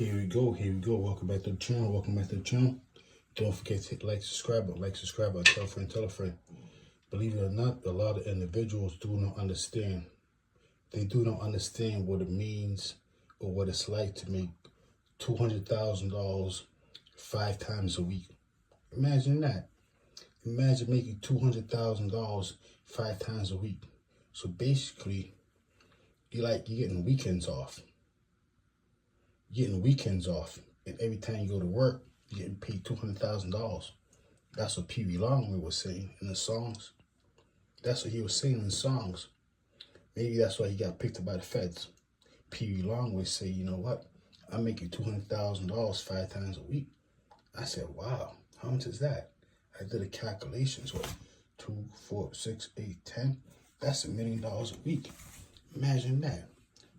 Here we go. Welcome back to the channel. Don't forget to hit like, subscribe, tell a friend. Believe it or not, a lot of individuals do not understand. They do not understand what it means or what it's like to make $200,000 5 times a week. Imagine that. Imagine making $200,000 5 times a week. So basically, you're getting weekends off. And every time you go to work, you're getting paid $200,000. That's what Peewee Longway was saying in the songs. That's what he was saying in the songs. Maybe that's why he got picked up by the feds. Peewee Longway say, you know what? I'm making $200,000 5 times a week. I said, wow, how much is that? I did the calculations. What? 2, 4, 6, 8, 10. That's $1 million a week. Imagine that.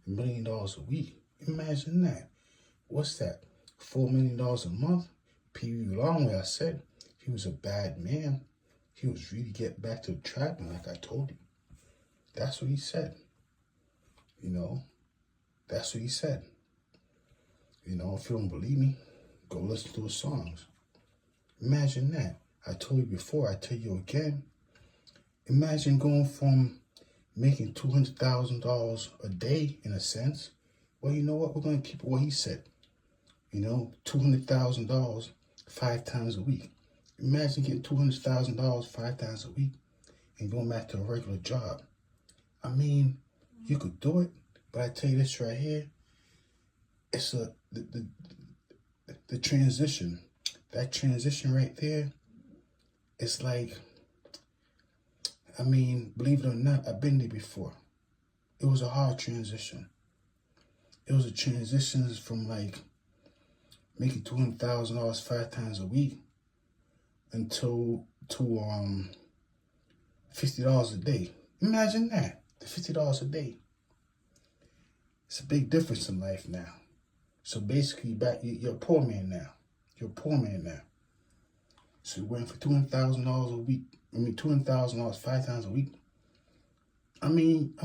$1 million a week. Imagine that. What's that? $4 million a month? Peewee Longway, I said, he was a bad man. He was really getting back to the trapping, like I told you. That's what he said. That's what he said. If you don't believe me, go listen to his songs. Imagine that. I told you before, I tell you again. Imagine going from making $200,000 a day, in a sense. Well, you know what? We're going to keep what he said. $200,000 5 times a week. Imagine getting $200,000 5 times a week and going back to a regular job. I mean, you could do it, but I tell you this right here, it's the transition. That transition right there, it's like, I mean, believe it or not, I've been there before. It was a hard transition. It was a transition from making $200,000 5 times a week to $50 a day. Imagine that, the $50 a day. It's a big difference in life now. So basically, you're a poor man now. So you went for $200,000 a week. $200,000 5 times a week. I mean,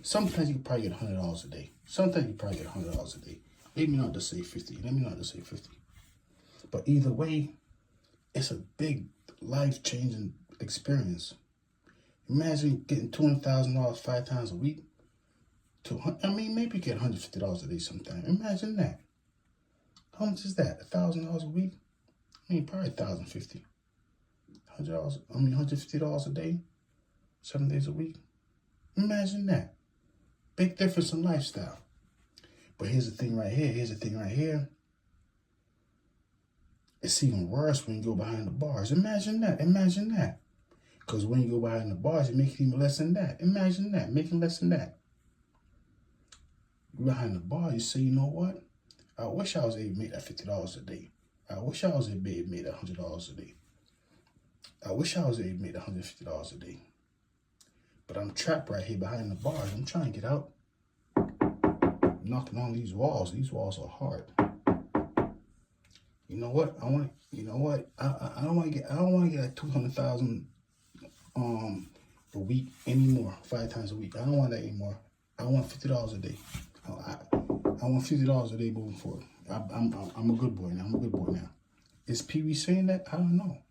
sometimes you can probably get $100 a day. $100 a day. Maybe not to say 50. But either way, it's a big life-changing experience. Imagine getting $200,000 5 times a week. Maybe get $150 a day sometime. Imagine that. How much is that? $1,000 a week? Probably $1,050. $150 a day, 7 days a week. Imagine that. Big difference in lifestyle. But here's the thing right here. It's even worse when you go behind the bars. Imagine that. Because when you go behind the bars, you make even less than that. Imagine that, making less than that. Behind the bar, you say, you know what? I wish I was able to make that $50 a day. I wish I was able to make that $100 a day. I wish I was able to make that $150 a day. But I'm trapped right here behind the bars. I'm trying to get out. Knocking on these walls. These walls are hard. You know what? I don't want to get like 200,000 a week anymore. 5 times a week. I don't want that anymore. I want $50 a day. I want $50 a day moving forward. I'm a good boy now. Is Peewee saying that? I don't know.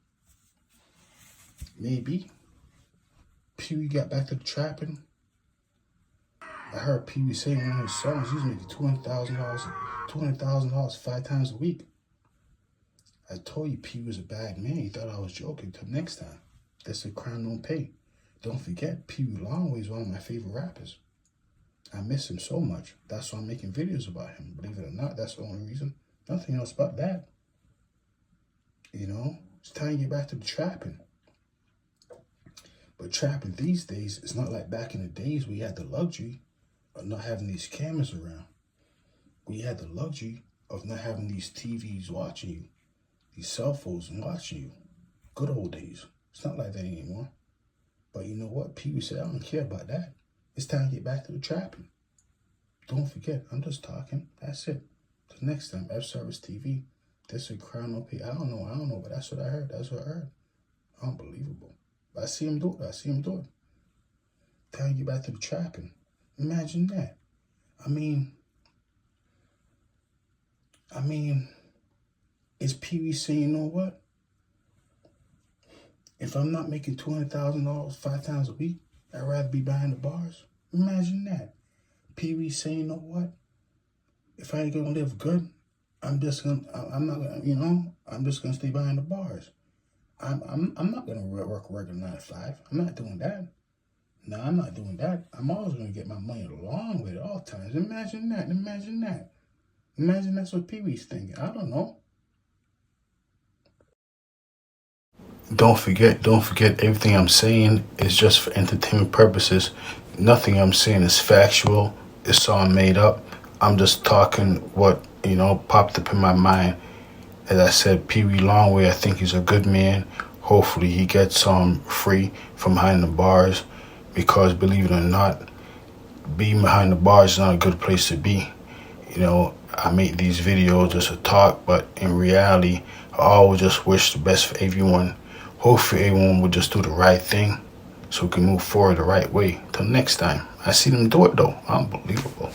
Maybe. Peewee got back to the trapping. I heard Peewee saying in one of his songs, he's making $200,000 5 times a week. I told you Peewee was a bad man. He thought I was joking. Till next time. That's a crime don't pay. Don't forget, Peewee Longway is one of my favorite rappers. I miss him so much. That's why I'm making videos about him. Believe it or not, that's the only reason. Nothing else but that. It's time to get back to the trapping. But trapping these days, it's not like back in the days where you had the luxury of not having these cameras around. We had the luxury of not having these TVs watching you, these cell phones watching you. Good old days. It's not like that anymore. But you know what? Peewee said, I don't care about that. It's time to get back to the trapping. Don't forget, I'm just talking. That's it. Till next time, F-Service TV. This is Crown No Pay. I don't know, but that's what I heard. Unbelievable. But I see him do it. Time to get back to the trapping. Imagine that. I mean, is Peewee saying, you know what? If I'm not making $200,000 5 times a week, I'd rather be behind the bars. Imagine that. Peewee saying, you know what? If I ain't gonna live good, I'm not gonna, I'm just gonna stay behind the bars. I'm not gonna work a regular 9 to 5. I'm not doing that. No, I'm not doing that. I'm always gonna get my money along with it all times. Imagine that. Imagine that. Imagine that's what Peewee's thinking. I don't know. Don't forget, everything I'm saying is just for entertainment purposes. Nothing I'm saying is factual. It's all made up. I'm just talking what, popped up in my mind. As I said, Peewee Longway, I think he's a good man. Hopefully he gets free from behind the bars, because believe it or not, being behind the bars is not a good place to be. I make these videos just to talk, but in reality, I always just wish the best for everyone. Hopefully everyone will just do the right thing so we can move forward the right way. Till next time. I see them do it though. Unbelievable.